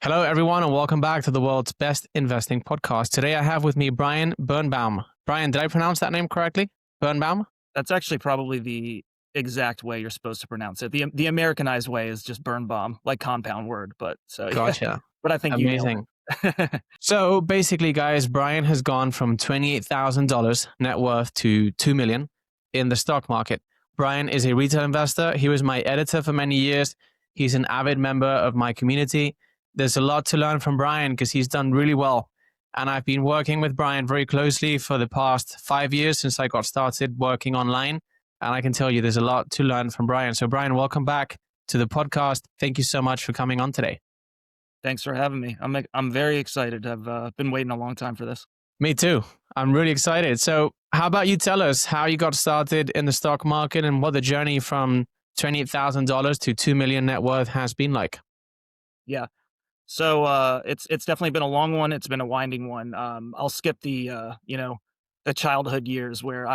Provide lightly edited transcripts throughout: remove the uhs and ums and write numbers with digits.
Hello, everyone, and welcome back to the world's best investing podcast. Today, I have with me Brian Birnbaum. Brian, did I pronounce that name correctly? Birnbaum? That's actually probably the exact way you're supposed to pronounce it. The Americanized way is just Birnbaum, like compound word, but so yeah. Gotcha. But I think you nailed Amazing. it. So basically, guys, Brian has gone from $28,000 net worth to $2 million in the stock market. Brian is a retail investor. He was my editor for many years. He's an avid member of my community. There's a lot to learn from Brian because he's done really well. And I've been working with Brian very closely for the past 5 years since I got started working online. And I can tell you there's a lot to learn from Brian. So Brian, welcome back to the podcast. Thank you so much for coming on today. Thanks for having me. I'm very excited. I've been waiting a long time for this. Me too. I'm really excited. So how about you tell us how you got started in the stock market and what the journey from $28,000 to 2 million net worth has been like? Yeah. So it's definitely been a long one. It's been a winding one. I'll skip the childhood years where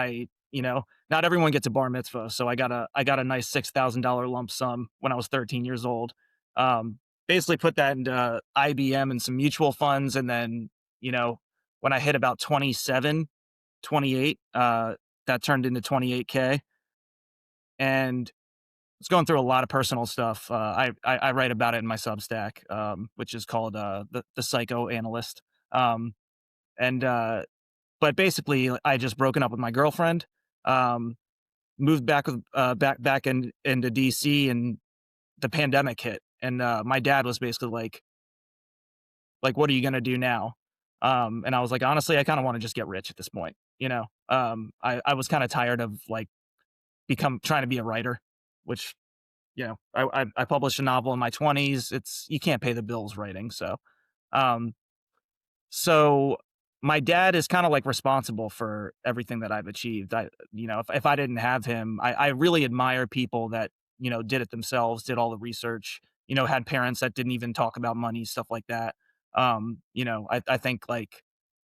not everyone gets a bar mitzvah. So I got a nice $6,000 lump sum when I was 13 years old. Basically put that into IBM and some mutual funds. And then, when I hit about 27, 28, that turned into 28K. And it's going through a lot of personal stuff. I write about it in my Substack, which is called the Psychoanalyst. And But basically, I just broken up with my girlfriend, moved back into DC, and the pandemic hit. And my dad was basically like, "What are you gonna do now?" And I was like, honestly, I kind of want to just get rich at this point. I was kind of tired of trying to be a writer, which I published a novel in my 20s. You can't pay the bills writing. Um, so my dad is kind of like responsible for everything that I've achieved. If I didn't have him, I really admire people that, did it themselves, did all the research, had parents that didn't even talk about money, stuff like that. I think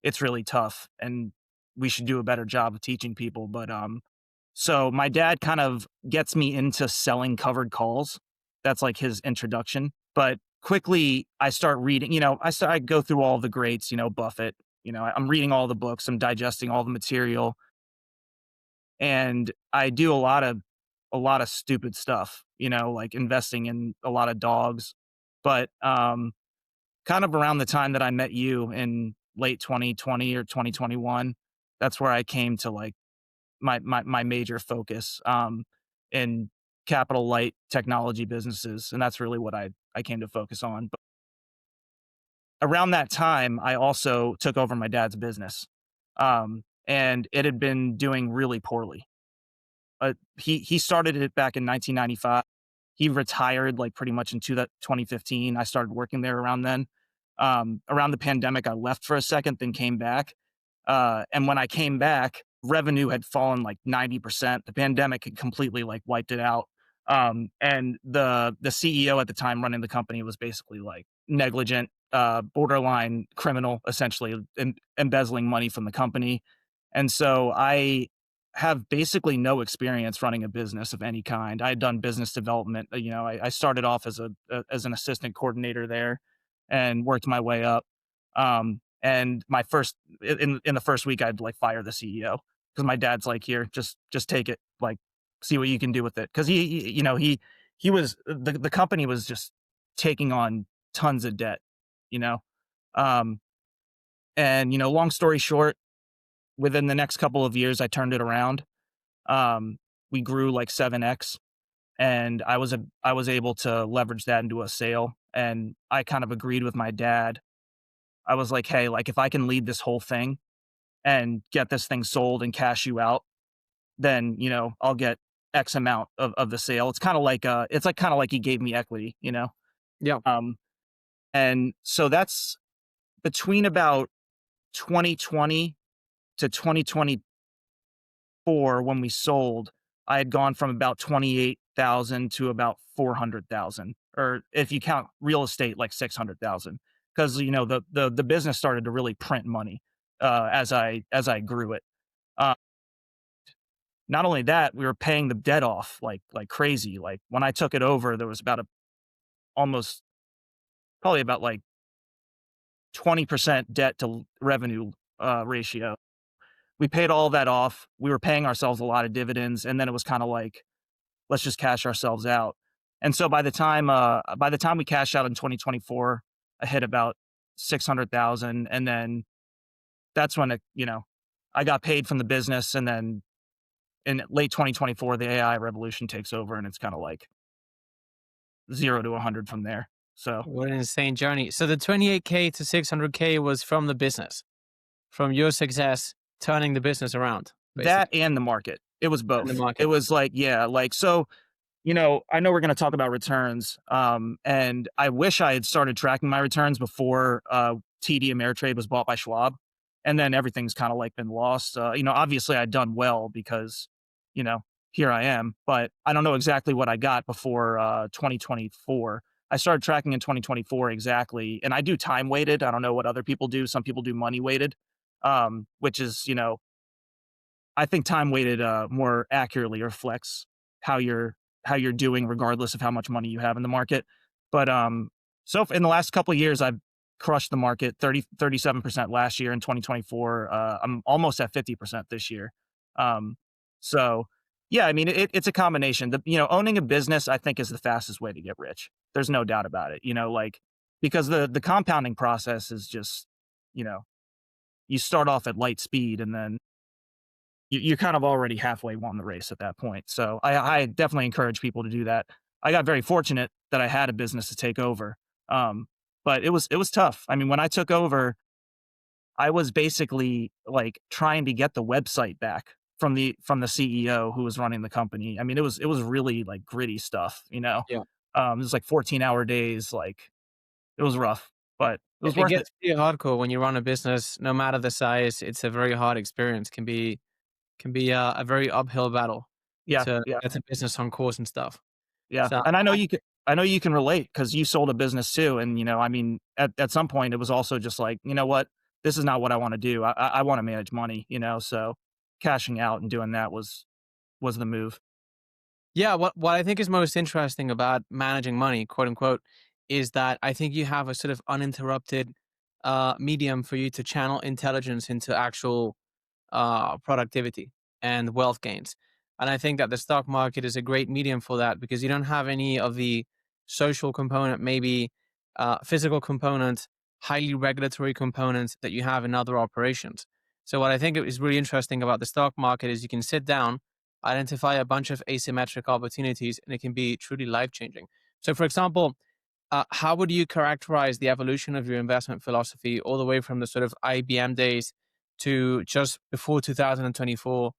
it's really tough and we should do a better job of teaching people. But so my dad kind of gets me into selling covered calls. That's like his introduction. But quickly I start reading, I go through all the greats, Buffett, I'm reading all the books, I'm digesting all the material, and I do a lot of stupid stuff, like investing in a lot of dogs. But kind of around the time that I met you in late 2020 or 2021, that's where I came to my major focus in capital light technology businesses. And that's really what I came to focus on. But around that time, I also took over my dad's business. And it had been doing really poorly. He started it back in 1995. He retired pretty much into that 2015. I started working there around then. Around the pandemic, I left for a second, then came back. And when I came back, revenue had fallen 90%. The pandemic had completely wiped it out. And the CEO at the time running the company was basically negligent, borderline criminal, essentially embezzling money from the company. And so I have basically no experience running a business of any kind. I had done business development. I started off as an assistant coordinator there and worked my way up. And in the first week, I'd fire the CEO because my dad's here, just take it, see what you can do with it. Cause he was, the company was just taking on tons of debt, you know? Um, and long story short, within the next couple of years, I turned it around. We grew 7x, and I was able to leverage that into a sale. And I kind of agreed with my dad. I was like, hey, if I can lead this whole thing and get this thing sold and cash you out, then, I'll get X amount of the sale. It's kind of like he gave me equity, Yeah. And so that's between about 2020 to 2024 when we sold. I had gone from about 28,000 to about 400,000, or if you count real estate, 600,000, because the business started to really print money as I grew it. Uh, Not only that, we were paying the debt off like crazy. When I took it over, there was almost probably about 20% debt to revenue ratio. We paid all that off. We were paying ourselves a lot of dividends, and then it was kind of like, let's just cash ourselves out. And so by the time we cashed out in 2024, I hit about 600,000, and then that's when I got paid from the business, and then in late 2024, the AI revolution takes over, and it's kind of like 0 to 100 from there. So What an insane journey. So the 28K to 600K was from the business, from your success turning the business around, that basically, and the market, it was in the both. It market. was like, yeah, like, so, I know we're going to talk about returns. And I wish I had started tracking my returns before TD Ameritrade was bought by Schwab. And then everything's kind of like been lost. Obviously I'd done well because, you know, here I am, but I don't know exactly what I got before 2024. I started tracking in 2024 exactly. And I do time weighted. I don't know what other people do. Some people do money weighted, which is, I think time weighted more accurately reflects how you're doing regardless of how much money you have in the market. But in the last couple of years, I've crushed the market 37% last year in 2024. I'm almost at 50% this year. Um, so yeah, I mean, it's a combination. Owning a business, I think, is the fastest way to get rich. There's no doubt about it. Like, because the compounding process is just, you know, you start off at light speed, and then you're kind of already halfway won the race at that point. So I definitely encourage people to do that. I got very fortunate that I had a business to take over. Um, but it was tough. I mean, when I took over, I was basically like trying to get the website back from the CEO who was running the company. I mean, it was really like gritty stuff, Yeah. It was like 14-hour days, like it was rough, but it was It worth it. gets pretty hardcore when you run a business, no matter the size. It's a very hard experience. Can be a very uphill battle Yeah, to yeah. get the business on course and stuff. Yeah, So and I know you can relate because you sold a business too, and, I mean, at some point, it was also just like, "You know what? This is not what I wanna do. I wanna manage money," so cashing out and doing that was the move. yeah, what I think is most interesting about managing money, quote unquote, is that I think you have a sort of uninterrupted medium for you to channel intelligence into actual productivity and wealth gains. And I think that the stock market is a great medium for that because you don't have any of the social component, maybe physical component, highly regulatory components that you have in other operations. So, what I think is really interesting about the stock market is you can sit down, identify a bunch of asymmetric opportunities, and it can be truly life changing. So, for example, how would you characterize the evolution of your investment philosophy all the way from the sort of IBM days to just before 2024,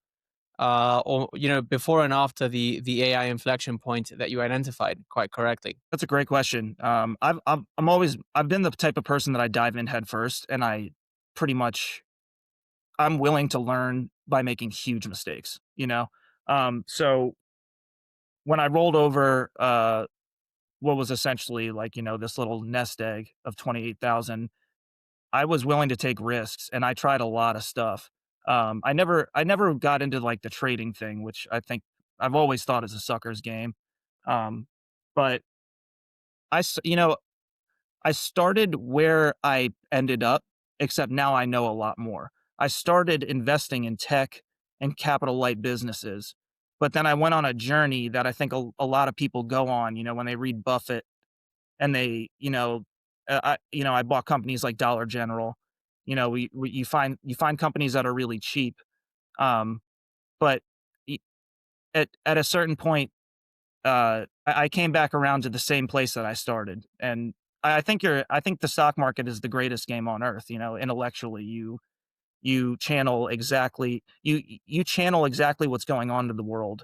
or before and after the AI inflection point that you identified quite correctly? That's a great question. I've been the type of person that I dive in head first, and pretty much I'm willing to learn by making huge mistakes. So when I rolled over, what was essentially like, this little nest egg of 28,000, I was willing to take risks, and I tried a lot of stuff. I never got into like the trading thing, which I think I've always thought is a sucker's game. Um, but I started where I ended up, except now I know a lot more. I started investing in tech and capital light businesses, but then I went on a journey that I think a lot of people go on, when they read Buffett, and I bought companies like Dollar General. You find companies that are really cheap. Um, but y- at a certain point, I came back around to the same place that I started, and I think the stock market is the greatest game on earth. Intellectually, you channel exactly what's going on in the world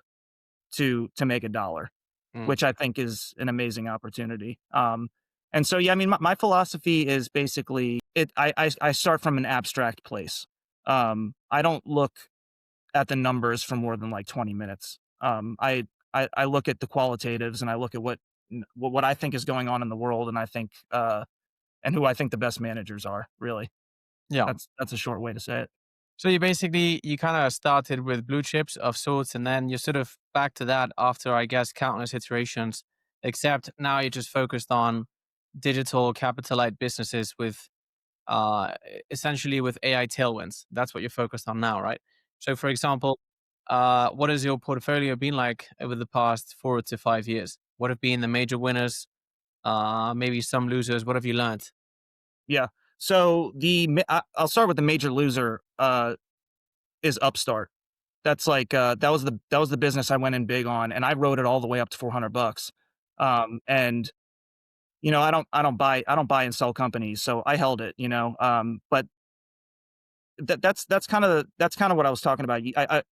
to make a dollar, Mm. which I think is an amazing opportunity. And so, yeah, I mean, my philosophy is basically it. I start from an abstract place. I don't look at the numbers for more than like 20 minutes. I look at the qualitatives, and I look at what I think is going on in the world, and and who I think the best managers are. Really, Yeah. that's a short way to say it. So you kind of started with blue chips of sorts, and then you're sort of back to that after, I guess, countless iterations. Except now you're just focused on digital capital light businesses with essentially with AI tailwinds. That's what you're focused on now, right? So, for example, what has your portfolio been like over the past 4 to 5 years? What have been the major winners? Maybe some losers. What have you learned? Yeah. So I'll start with the major loser is Upstart. That's like that was the business I went in big on, and I rode it all the way up to $400. And I don't buy and sell companies, so I held it. But that's kind of what I was talking about.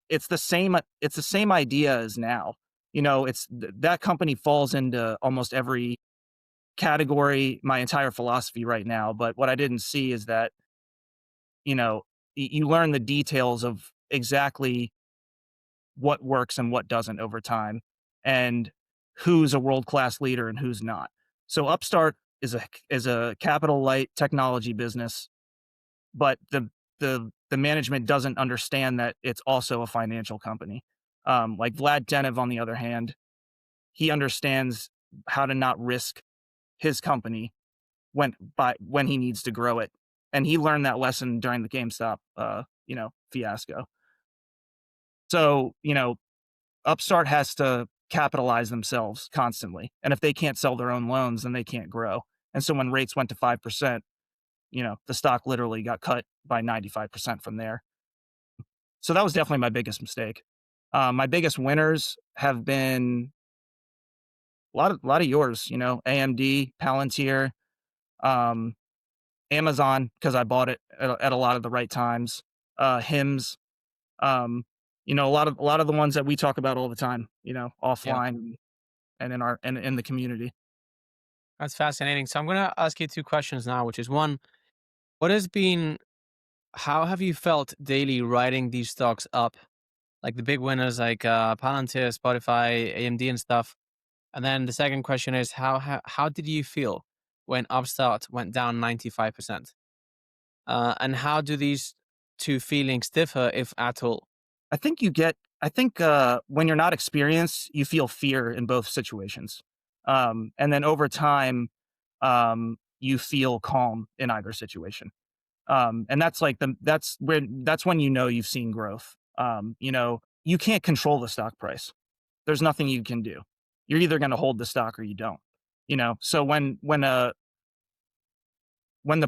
It's the same idea as now. That company falls into almost every category, my entire philosophy right now. But what I didn't see is that you know you learn the details of exactly what works and what doesn't over time, and who's a world class leader and who's not. So Upstart is a capital light technology business, but the management doesn't understand that it's also a financial company. Like Vlad Denev, on the other hand, he understands how to not risk his company when he needs to grow it, and he learned that lesson during the GameStop fiasco. So Upstart has to capitalize themselves constantly, and if they can't sell their own loans, then they can't grow. And so when rates went to 5%, the stock literally got cut by 95% from there. So that was definitely my biggest mistake. My biggest winners have been a lot of yours, AMD, Palantir, um, Amazon, because I bought it at a lot of the right times. Hims, um, a lot of the ones that we talk about all the time, Yeah, offline and in the community. that's fascinating. So I'm going to ask you two questions now, which is one, what has been, how have you felt daily writing these stocks up? Like the big winners like Palantir, Spotify, AMD and stuff. And then the second question is how did you feel when Upstart went down 95%? And how do these two feelings differ, if at all? I think when you're not experienced, you feel fear in both situations. And then over time, you feel calm in either situation. And that's when you've seen growth. You can't control the stock price. There's nothing you can do. You're either going to hold the stock or you don't. So when the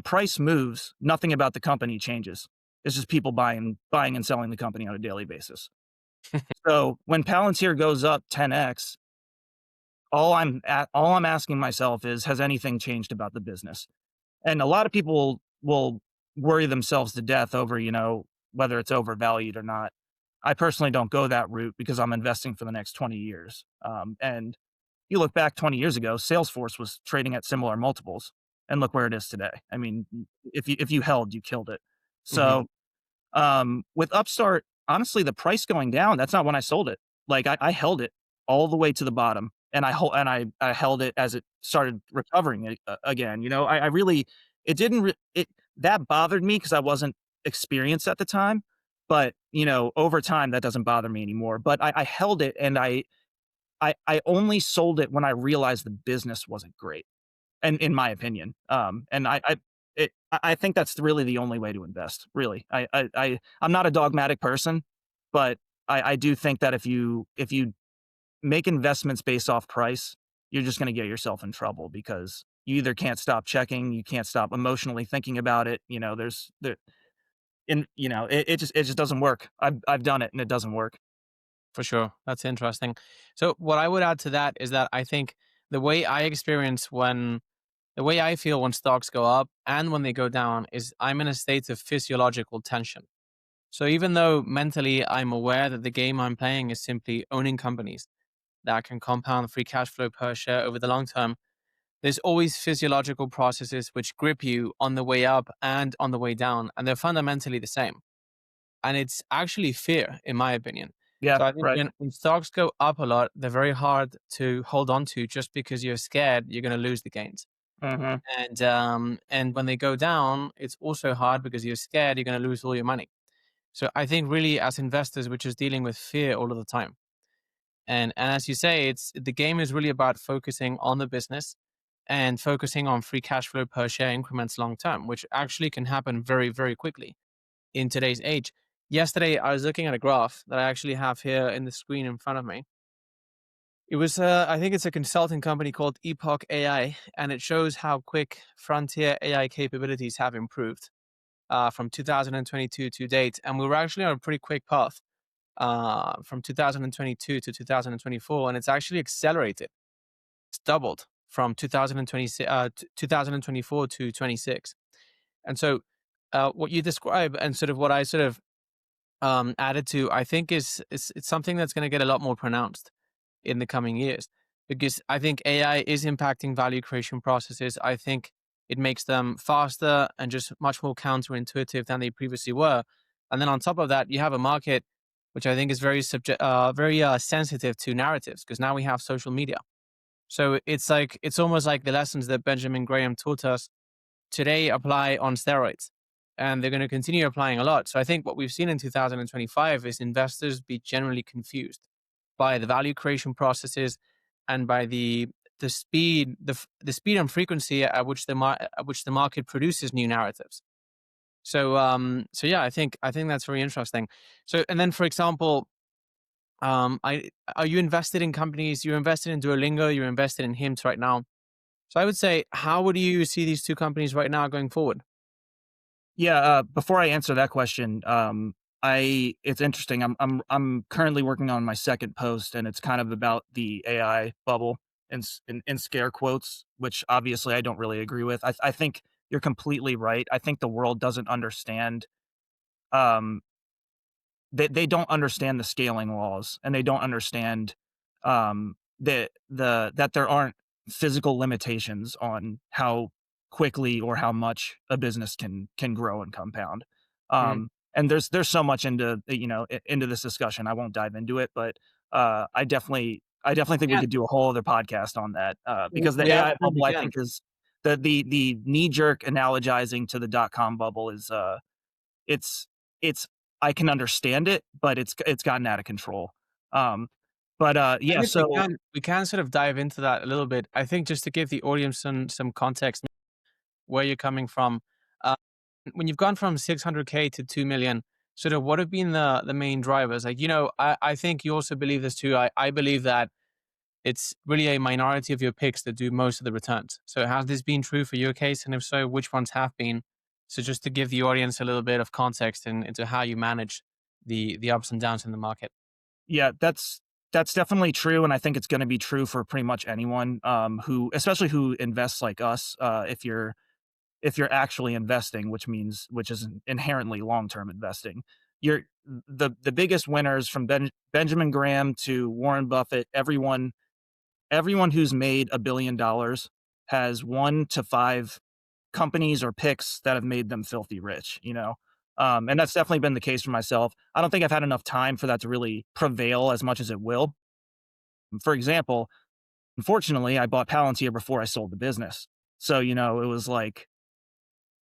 price moves, nothing about the company changes. It's just people buying and selling the company on a daily basis. So when Palantir goes up 10x, all I'm asking myself is, has anything changed about the business? And a lot of people will worry themselves to death over, whether it's overvalued or not. I personally don't go that route because I'm investing for the next 20 years. And you look back 20 years ago, Salesforce was trading at similar multiples, and look where it is today. I mean, if you held, you killed it. Hmm. So with Upstart, honestly, the price going down, that's not when I sold it. Like I held it all the way to the bottom, and I held it as it started recovering again. I really it didn't re- it that bothered me because I wasn't experienced at the time. But over time, that doesn't bother me anymore. But I held it, and I only sold it when I realized the business wasn't great, and in my opinion, and I think that's really the only way to invest. Really, I'm not a dogmatic person, but I do think that if you make investments based off price, you're just going to get yourself in trouble because you either can't stop checking, you can't stop emotionally thinking about it. There's there, and it just doesn't work. I've done it and it doesn't work. For sure. That's interesting. So what I would add to that is that I think the way I feel when stocks go up and when they go down is I'm in a state of physiological tension. So even though mentally I'm aware that the game I'm playing is simply owning companies that can compound free cash flow per share over the long term, there's always physiological processes which grip you on the way up and on the way down, and they're fundamentally the same. And it's actually fear, in my opinion. Yeah, So I think right. when stocks go up a lot, they're very hard to hold on to just because you're scared you're going to lose the gains. Hmm. And when they go down, it's also hard because you're scared you're going to lose all your money. So I think really as investors, we're just dealing with fear all of the time. And as you say, it's the game is really about focusing on the business and focusing on free cash flow per share increments long term, which actually can happen very, very quickly in today's age. Yesterday, I was looking at a graph that I actually have here in the screen in front of me. It was, I think it's a consulting company called Epoch AI, and it shows how quick frontier AI capabilities have improved from 2022 to date. And we were actually on a pretty quick path from 2022 to 2024, and it's actually accelerated. It's doubled from 2024 to 26. And so, what you describe and sort of what I sort of added to, I think is it's something that's going to get a lot more pronounced in the coming years, because I think AI is impacting value creation processes. I think it makes them faster and just much more counterintuitive than they previously were. And then on top of that, you have a market which I think is very sensitive to narratives, because now we have social media. So it's almost like the lessons that Benjamin Graham taught us today apply on steroids, and they're going to continue applying a lot. So I think what we've seen in 2025 is investors be generally confused by the value creation processes and by the speed the speed and frequency at which the market produces new narratives. So yeah, I think that's very interesting. So, and then for example, I are you invested in companies? You're invested in Duolingo. You're invested in Hint right now. So I would say, how would you see these two companies right now going forward? Yeah, before I answer that question, I it's interesting. I'm currently working on my second post, and it's kind of about the AI bubble in scare quotes, which obviously I don't really agree with. I think you're completely right. I think the world doesn't understand. Um, they don't understand the scaling laws, and they don't understand that there aren't physical limitations on how quickly or how much a business can grow and compound. Mm. And there's so much into into this discussion. I won't dive into it, but I definitely think we Yeah, could do a whole other podcast on that, because the we AI absolutely bubble, I can. think, is the knee jerk analogizing to the .com bubble is it's it's I can understand it, but it's gotten out of control. Um, I yeah, think we so can we can sort of dive into that a little bit. I think just to give the audience some context where you're coming from. Uh, when you've gone from 600K to 2 million, sort of what have been the main drivers? Like, I think you also believe this too. I believe that it's really a minority of your picks that do most of the returns. So has this been true for your case? And if so, which ones have been? So just to give the audience a little bit of context into how you manage the ups and downs in the market. yeah, that's definitely true, and I think it's gonna be true for pretty much anyone, who especially who invests like us, if you're actually investing, which is inherently long-term investing. You're the biggest winners from Benjamin Graham to Warren Buffett, everyone who's made $1 billion has 1 to 5 companies or picks that have made them filthy rich. And that's definitely been the case for myself. I don't think I've had enough time for that to really prevail as much as it will. For example, unfortunately, I bought Palantir before I sold the business. So, it was like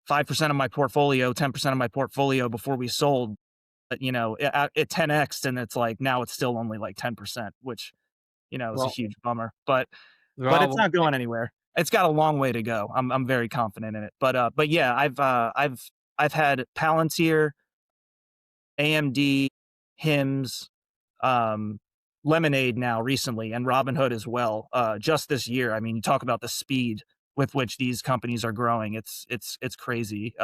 5% of my portfolio, 10% of my portfolio before we sold, it 10x, and it's like now it's still only like 10%, which, is a Well, huge bummer. But it's Rob, not going anywhere. It's got a long way to go. I'm very confident in it. But yeah, I've had Palantir, AMD, Hims, um, Lemonade now recently, and Robinhood as well. Just this year. I mean, you talk about the speed with which these companies are growing. It's crazy.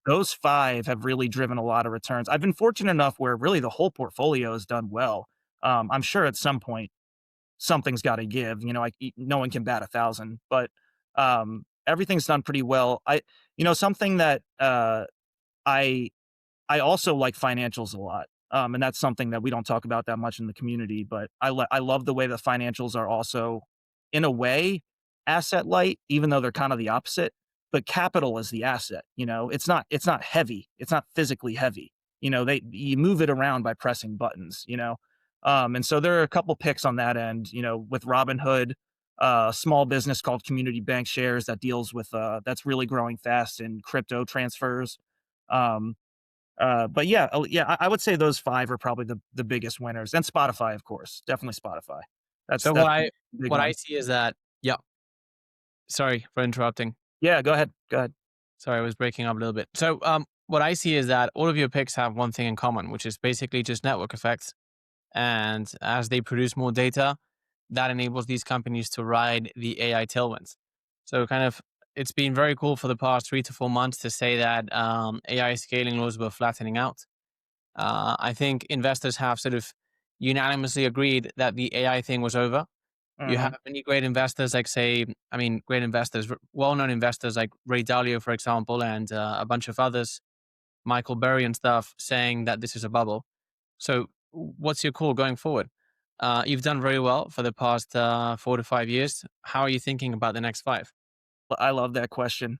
Those five have really driven a lot of returns. I've been fortunate enough where really the whole portfolio has done well. I'm sure at some point something's got to give. No one can bat 1,000, but everything's done pretty well. Something that I I also like financials a lot. And that's something that we don't talk about that much in the community, but I love the way the financials are also, in a way, asset light, even though they're kind of the opposite. But capital is the asset. It's not heavy. It's not physically heavy. You move it around by pressing buttons. And so there are a couple picks on that end. With Robinhood, a small business called Community Bank Shares that deals with that's really growing fast in crypto transfers. Um, but yeah, yeah, I would say those 5 are probably the biggest winners, and Spotify, of course, definitely Spotify. That's so that's a big what I one. see is that, yeah. Sorry for interrupting. Yeah, go ahead. Go ahead. Sorry, I was breaking up a little bit. So, what I see is that all of your picks have one thing in common, which is basically just network effects. And as they produce more data, that enables these companies to ride the AI tailwinds. So, kind of, it's been very cool for the past 3 to 4 months to say that AI scaling laws were flattening out. I think investors have sort of unanimously agreed that the AI thing was over. You have Mhm. many great investors, like great investors, well-known investors like Ray Dalio, for example, and a bunch of others, Michael Burry and stuff, saying that this is a bubble. So, what's your call going forward? You've done very well for the past 4 to 5 years. How are you thinking about the next five? I love that question.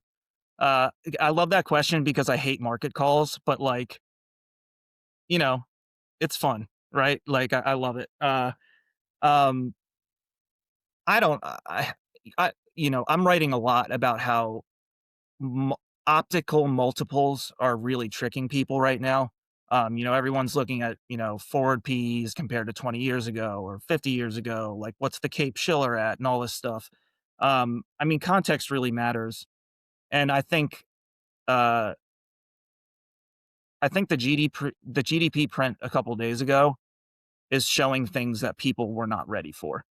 Uh, I love that question because I hate market calls, but like, you know, it's fun, right? Like I love it. Um, I don't, I'm writing a lot about how m- optical multiples are really tricking people right now. Everyone's looking at, forward Ps compared to 20 years ago or 50 years ago, like what's the Cape Shiller at and all this stuff. Context really matters. And uh, I think the GDP print a couple days ago is showing things that people were not ready for.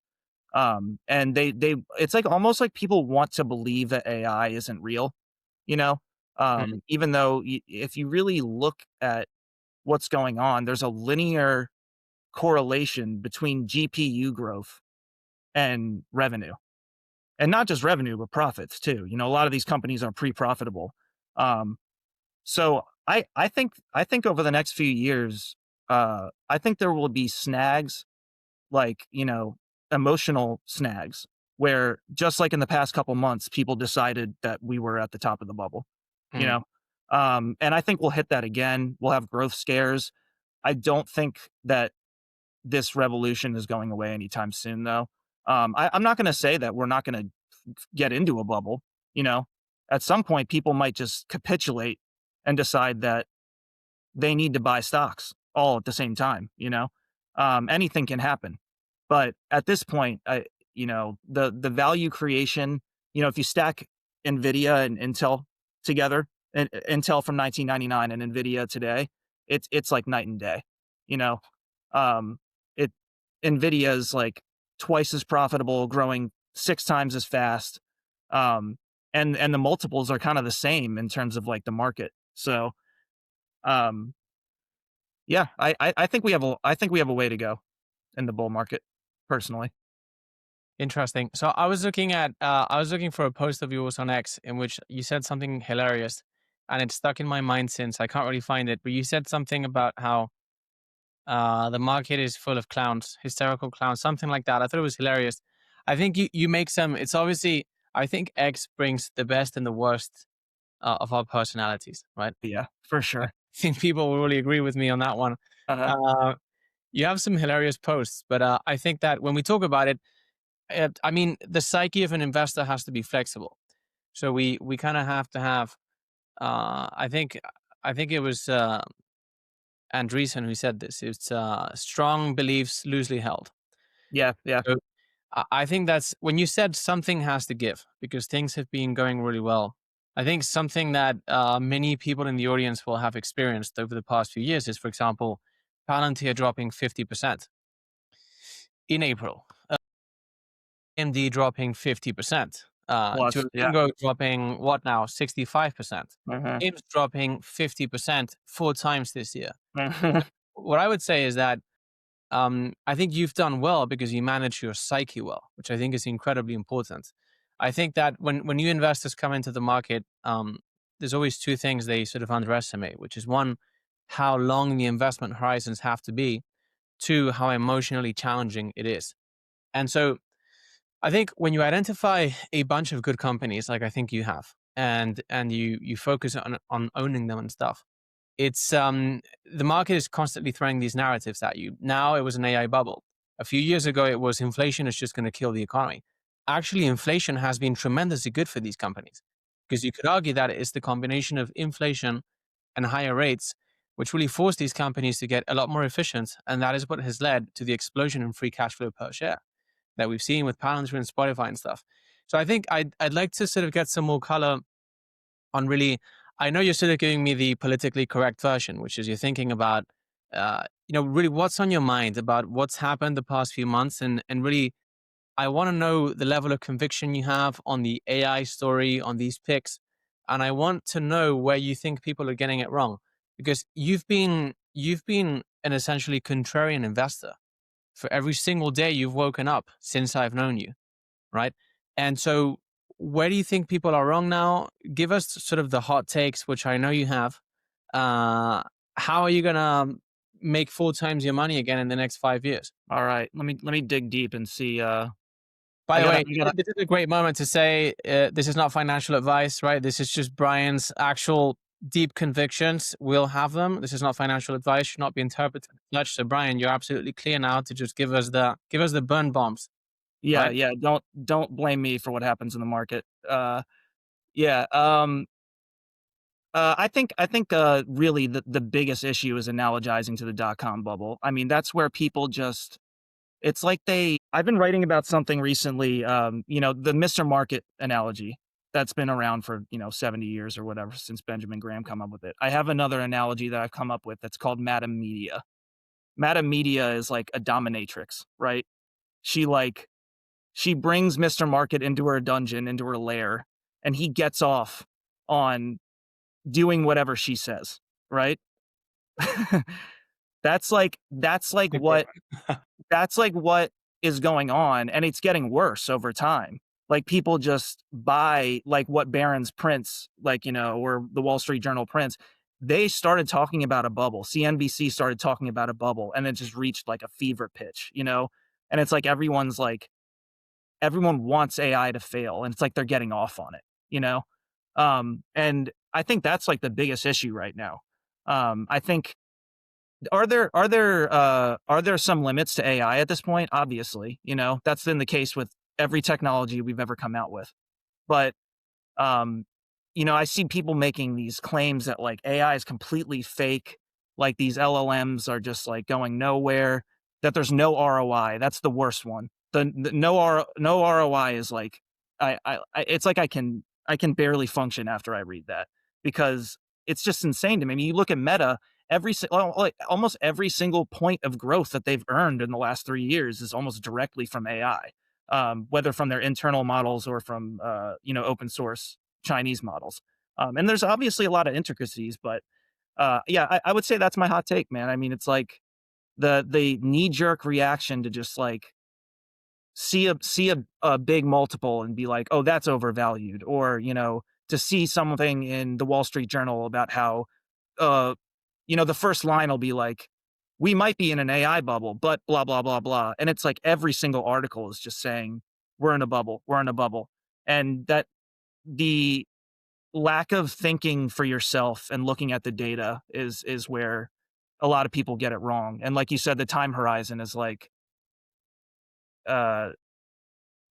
And it's like almost like people want to believe that AI isn't real, you know? Mm, Even though if you really look at what's going on, there's a linear correlation between GPU growth and revenue. And not just revenue, but profits too. A lot of these companies are pre-profitable. Um, so I think over the next few years, I think there will be snags like, emotional snags where just like in the past couple months, people decided that we were at the top of the bubble, you mm. know? And I think we'll hit that again. We'll have growth scares. I don't think that this revolution is going away anytime soon, though. I'm not going to say that we're not going to get into a bubble. You know, at some point, people might just capitulate and decide that they need to buy stocks all at the same time. Anything can happen, but at this point, the value creation. If you stack Nvidia and Intel together, and Intel from 1999 and Nvidia today, it's like night and day. You know, um, it Nvidia is like twice as profitable, growing 6 times as fast, um, and the multiples are kind of the same in terms of like the market. So, um, yeah, I think we have a way to go in the bull market, personally. Interesting. So I was looking for a post of yours on X in which you said something hilarious, and it's stuck in my mind since I can't really find it. But you said something about how the market is full of clowns, hysterical clowns, something like that. I thought it was hilarious. I think you make some. It's obviously I think X brings the best and the worst of our personalities, right? Yeah, for I sure. think people will really agree with me on that one. Uh-huh. Uh, you have some hilarious posts, but I think that when we talk about it, I mean, the psyche of an investor has to be flexible. So we kind of have to have. I think it was Andreessen who said this. It's strong beliefs loosely held. Yeah, yeah, So I think that's when you said something has to give because things have been going really well. I think something that many people in the audience will have experienced over the past few years is, for example, Palantir dropping 50% in April, MD dropping 50%, plus, yeah. Duolingo dropping what now, 65%, Mhm. Games dropping 50% 4 times this year. Mhm. What I would say is that I think you've done well because you manage your psyche well, which I think is incredibly important. I think that when new investors come into the market, there's always two things they sort of underestimate, which is one, how long the investment horizons have to be, two, how emotionally challenging it is. And so I think when you identify a bunch of good companies, like I think you have, and you focus on owning them and stuff, it's the market is constantly throwing these narratives at you. Now it was an AI bubble. A few years ago, it was inflation is just going to kill the economy. Actually, inflation has been tremendously good for these companies because you could argue that it's the combination of inflation and higher rates which really forced these companies to get a lot more efficient, and that is what has led to the explosion in free cash flow per share that we've seen with Palantir and Spotify and stuff. So I think I'd like to sort of get some more color on really. I know you're sort of giving me the politically correct version, which is you're thinking about, really what's on your mind about what's happened the past few months, and really I want to know the level of conviction you have on the AI story, on these picks, and I want to know where you think people are getting it wrong, because you've been an essentially contrarian investor for every single day you've woken up since I've known you, right? And so, where do you think people are wrong now? Give us sort of the hot takes, which I know you have. Uh, how are you gonna make 4 times your money again in the next 5 years? All right, let me dig deep and see. By I the gotta, way, I gotta. this is a great moment to say this is not financial advice, right? This is just Brian's actual deep convictions. We'll have them. This is not financial advice; should not be interpreted as such. So, Brian, you're absolutely clear now to just give us the burn bombs, Yeah, right? yeah. Don't blame me for what happens in the market. Yeah. I think really the biggest issue is analogizing to the dot-com bubble. I mean, that's where people just it's like I've been writing about something recently, the Mr. Market analogy that's been around for, 70 years or whatever since Benjamin Graham come up with it. I have another analogy that I've come up with that's called Madam Media. Madam Media is like a dominatrix, right? She like she brings Mr. Market into her dungeon, into her lair, and he gets off on doing whatever she says, right? That's like A great what one. that's like what is going on, and it's getting worse over time. Like people just buy like what Barron's prints, like, or the Wall Street Journal prints. They started talking about a bubble. CNBC started talking about a bubble and it just reached like a fever pitch. And it's like everyone wants AI to fail and it's like they're getting off on it. And I think that's like the biggest issue right now. I think are there some limits to AI at this point? Obviously, that's been the case with every technology we've ever come out with. But um, I see people making these claims that like AI is completely fake, like these LLMs are just like going nowhere, that there's no ROI. That's the worst one. The no ROI is like it's like I can barely function after I read that because it's just insane to me. I mean, you look at Meta, like almost every single point of growth that they've earned in the last 3 years is almost directly from AI, whether from their internal models or from open source Chinese models. And there's obviously a lot of intricacies, but yeah, I would say that's my hot take, man. I mean, it's like the knee jerk reaction to just like see a big multiple and be like, oh, that's overvalued, or to see something in the Wall Street Journal about how uh the first line will be like, we might be in an AI bubble, but blah blah blah blah, and it's like every single article is just saying we're in a bubble, and that the lack of thinking for yourself and looking at the data is where a lot of people get it wrong. And like you said, the time horizon is like, uh,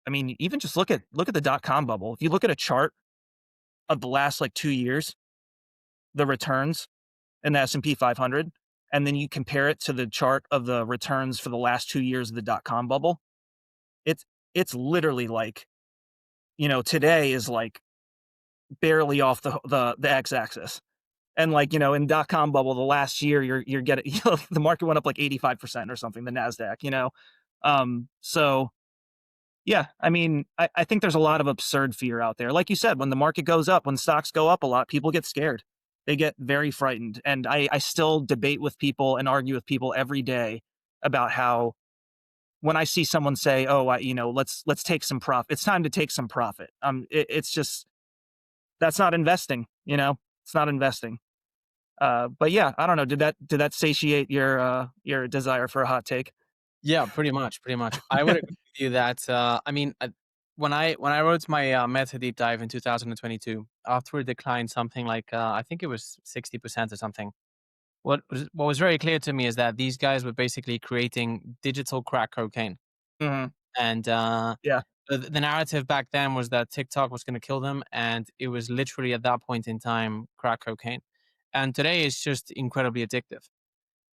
I mean, even just look at the dot-com bubble. If you look at a chart of the last like 2 years, the returns in the S&P 500, and then you compare it to the chart of the returns for the last 2 years of the dot-com bubble, it's it's literally like, today is like barely off the x-axis. And like, in dot-com bubble, the last year you're getting the market went up like 85% or something, the Nasdaq. So yeah, I mean, I think there's a lot of absurd fear out there. Like you said, when the market goes up, when stocks go up a lot, people get scared. They get very frightened. And I still debate with people and argue with people every day about how when I see someone say, "Oh, let's take some profit. It's time to take some profit." It's just that's not investing. It's not investing. But yeah, I don't know. Did that satiate your desire for a hot take? Yeah, pretty much, pretty much. I would agree with you that I mean, when I wrote my meta deep dive in 2022, after it declined something like I think it was 60% or something. What was very clear to me is that these guys were basically creating digital crack cocaine, Hmm. and Yeah. the narrative back then was that TikTok was going to kill them, and it was literally at that point in time crack cocaine, and today it's just incredibly addictive.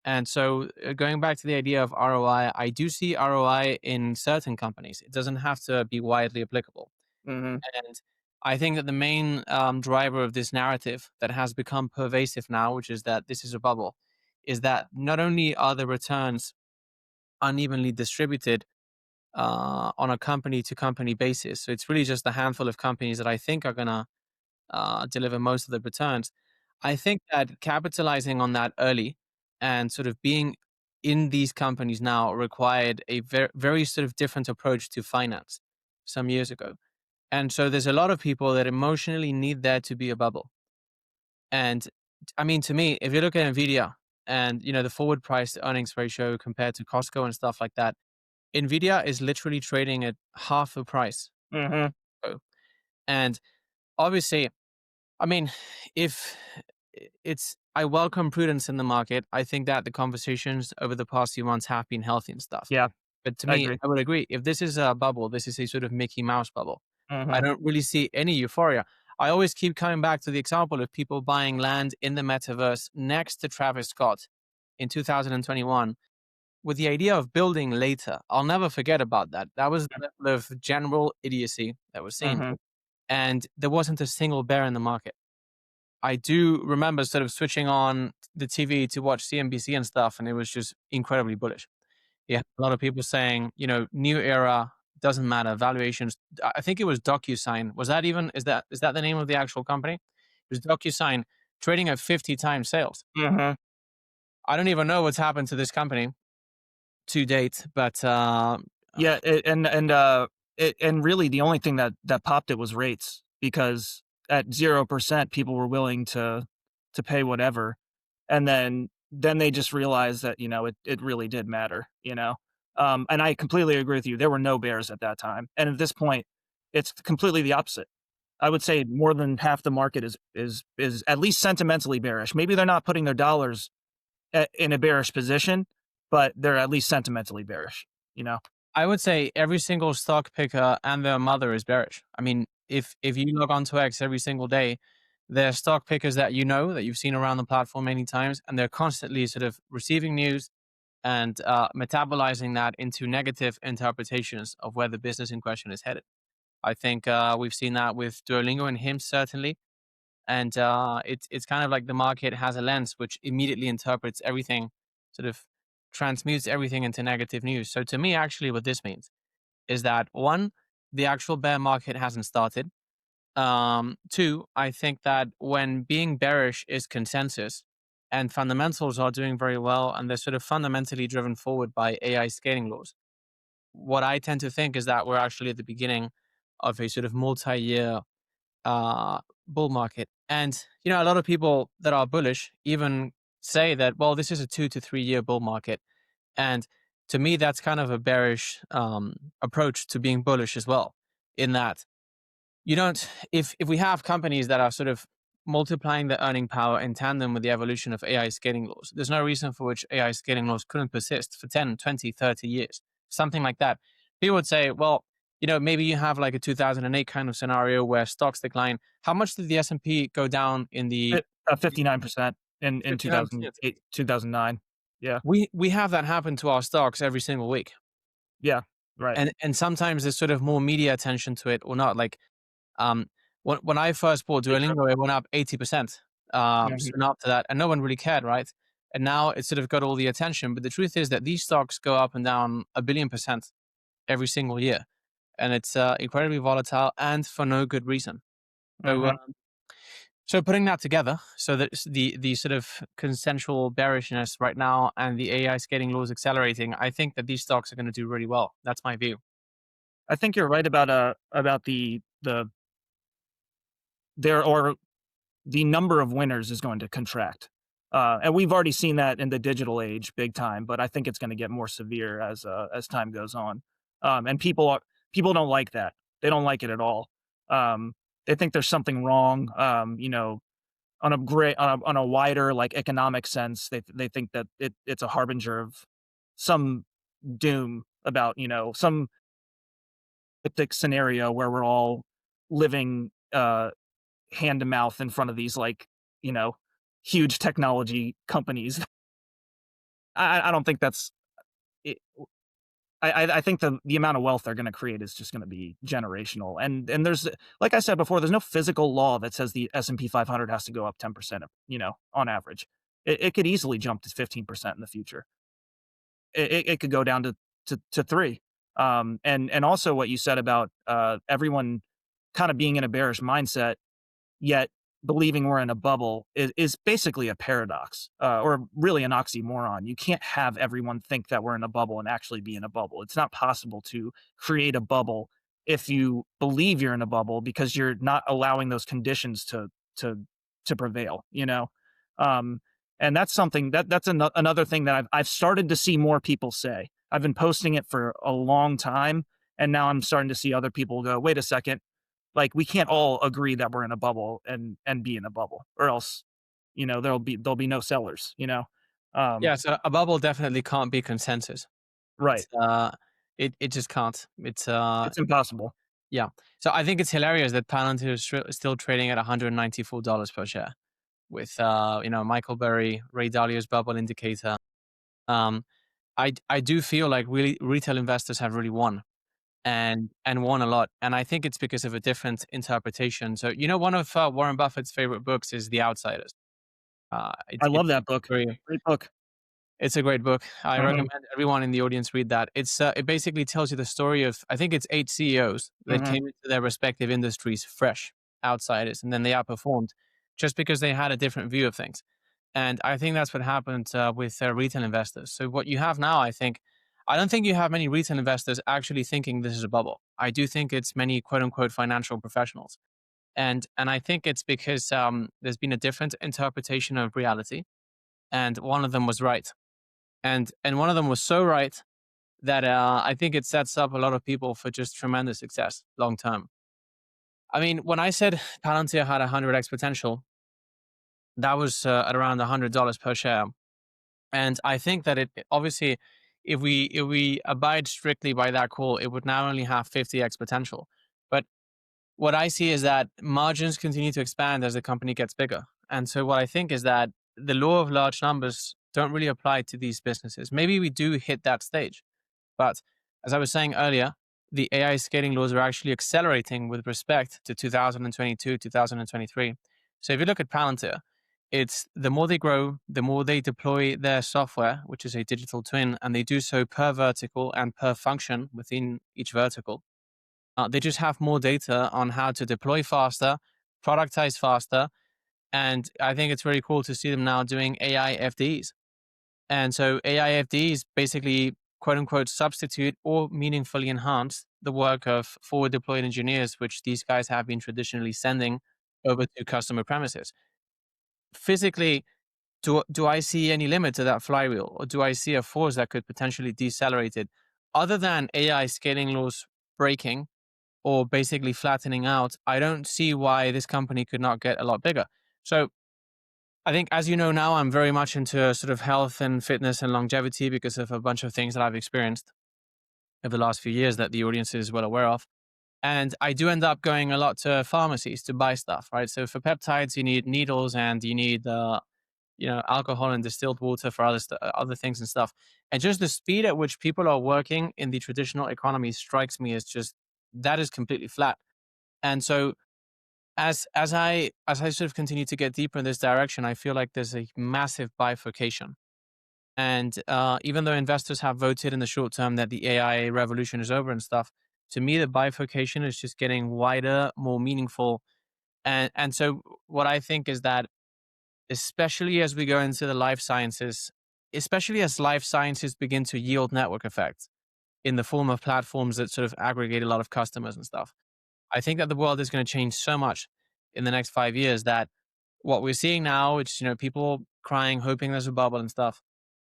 And so, going back to the idea of ROI, I do see ROI in certain companies. It doesn't have to be widely applicable. Hmm. And I think that the main driver of this narrative that has become pervasive now, which is that this is a bubble, is that not only are the returns unevenly distributed on a company to company basis, so it's really just a handful of companies that I think are going to deliver most of the returns. I think that capitalizing on that early and sort of being in these companies now required a very, very sort of different approach to finance some years ago. And so there's a lot of people that emotionally need there to be a bubble. And I mean, to me, if you look at Nvidia and the forward price to earnings ratio compared to Costco and stuff like that, Nvidia is literally trading at half the price. Hmm. Oh, and obviously, I mean, if I welcome prudence in the market. I think that the conversations over the past few months have been healthy and stuff. Yeah, But to I me, agree. I would agree. If this is a bubble, this is a sort of Mickey Mouse bubble. I Hmm. don't really see any euphoria. I always keep coming back to the example of people buying land in the metaverse next to Travis Scott in 2021 with the idea of building later. I'll never forget about that. That was the level of general idiocy that was seen. Hmm. And there wasn't a single bear in the market. I do remember sort of switching on the TV to watch CNBC and stuff, and it was just incredibly bullish. Yeah, a lot of people saying, new era doesn't matter. Valuations. I think it was DocuSign. Was that even? Is that the name of the actual company? It was DocuSign trading at 50 times sales. Hmm. I don't even know what's happened to this company to date, but Yeah, and really the only thing that popped it was rates, because at 0% people were willing to pay whatever, and then they just realized that, it really did matter. And I completely agree with you. There were no bears at that time, and at this point, it's completely the opposite. I would say more than half the market is at least sentimentally bearish. Maybe they're not putting their dollars in a bearish position, but they're at least sentimentally bearish. You know. I would say every single stock picker and their mother is bearish. I mean, if you log on to X every single day, there are stock pickers that that you've seen around the platform many times, and they're constantly sort of receiving news and metabolizing that into negative interpretations of where the business in question is headed. I think we've seen that with Duolingo and him certainly, and it's kind of like the market has a lens which immediately interprets everything, sort of transmutes everything into negative news. So to me, actually, what this means is that one, the actual bear market hasn't started. Two, I think that when being bearish is consensus and fundamentals are doing very well and they're sort of fundamentally driven forward by AI scaling laws, what I tend to think is that we're actually at the beginning of a sort of multi-year bull market. And a lot of people that are bullish even say that, well, this is a 2 to 3 year bull market. And to me, that's kind of a bearish approach to being bullish as well. In that you don't, if we have companies that are sort of multiplying their earning power in tandem with the evolution of AI scaling laws, there's no reason for which AI scaling laws couldn't persist for 10, 20, 30 years, something like that. People would say, well, maybe you have like a 2008 kind of scenario where stocks decline. How much did the S&P go down in the 59% in 59%? 2008, 2009. Yeah. We have that happen to our stocks every single week. Yeah. Right. And sometimes there's sort of more media attention to it or not. Like Um, when I first bought They trip. Duolingo, it went up 80% Mhm. soon after that, and no one really cared, right? And now it's sort of got all the attention. But the truth is that these stocks go up and down 1 billion% every single year, and it's incredibly volatile and for no good reason. So, Mhm. so putting that together, so that the sort of consensual bearishness right now and the AI scaling laws accelerating, I think that these stocks are going to do really well. That's my view. I think you're right about the there or the number of winners is going to contract. And we've already seen that in the digital age big time, but I think it's going to get more severe as time goes on. And people don't like that. They don't like it at all. They think there's something wrong. On a on a wider like economic sense, they think that it's a harbinger of some doom about some epic scenario where we're all living hand to mouth in front of these you know huge technology companies. I don't think that's it. I think the amount of wealth they're going to create is just going to be generational. And there's, like I said before, there's no physical law that says the S&P 500 has to go up 10%, on average. It could easily jump to 15% in the future. It could go down to 3. And also what you said about everyone kind of being in a bearish mindset, yet believing we're in a bubble is basically a paradox, or really an oxymoron. You can't have everyone think that we're in a bubble and actually be in a bubble. It's not possible to create a bubble if you believe you're in a bubble, because you're not allowing those conditions to to prevail. Um, and that's something that's another thing that I've started to see more people say. I've been posting it for a long time, and now I'm starting to see other people go, "Wait a second, like, we can't all agree that we're in a bubble and be in a bubble, or else, there'll be no sellers, Yeah, Um, so a bubble definitely can't be consensus. right. It just can't. It's impossible. Yeah. So I think it's hilarious that Palantir is still trading at $194 per share with Michael Burry, Ray Dalio's bubble indicator. Um, I do feel like really retail investors have really won and won a lot, and I think it's because of a different interpretation. So one of Warren Buffett's favorite books is The Outsiders. I It's love that book. very Great book. It's a great book. I Mhm, recommend everyone in the audience read that. It basically tells you the story of, I think it's 8 CEOs that mhm. came into their respective industries fresh, outsiders, and then they outperformed just because they had a different view of things. And I think that's what happened with retail investors. So what you have now, I don't think you have many retail investors actually thinking this is a bubble. I do think it's many quote unquote financial professionals, and I think it's because there's been a different interpretation of reality, and one of them was right, and one of them was so right that I think it sets up a lot of people for just tremendous success long term. I mean, when I said Palantir had 100x potential, that was at around $100 per share, and I think that obviously, if we abide strictly by that call, it would now only have 50x potential. But what I see is that margins continue to expand as the company gets bigger, and so what I think is that the law of large numbers don't really apply to these businesses. Maybe we do hit that stage. But as I was saying earlier, the AI scaling laws are actually accelerating with respect to 2022, 2023. So if you look at Palantir, it's the more they grow, the more they deploy their software, which is a digital twin, and they do so per vertical and per function within each vertical. They just have more data on how to deploy faster, productize faster, and I think it's very cool to see them now doing AI FDEs. And so AIFDs basically quote unquote substitute or meaningfully enhance the work of forward deployed engineers, which these guys have been traditionally sending over to customer premises. Physically, do I see any limit to that flywheel, or do I see a force that could potentially decelerate it? Other than AI scaling laws breaking or basically flattening out, I don't see why this company could not get a lot bigger. So I think, as you know now, I'm very much into sort of health and fitness and longevity because of a bunch of things that I've experienced over the last few years that the audience is well aware of. And I do end up going a lot to pharmacies to buy stuff, right? So for peptides, you need needles and you need, alcohol and distilled water for other things and stuff. And just the speed at which people are working in the traditional economy strikes me as just that is completely flat. And so as I sort of continue to get deeper in this direction, I feel like there's a massive bifurcation. And even though investors have voted in the short term that the AI revolution is over and stuff, to me the bifurcation is just getting wider, more meaningful. And so what I think is that, especially as we go into the life sciences, especially as life sciences begin to yield network effects in the form of platforms that sort of aggregate a lot of customers and stuff, I think that the world is going to change so much in the next 5 years that what we're seeing now, it's people crying, hoping there's a bubble and stuff.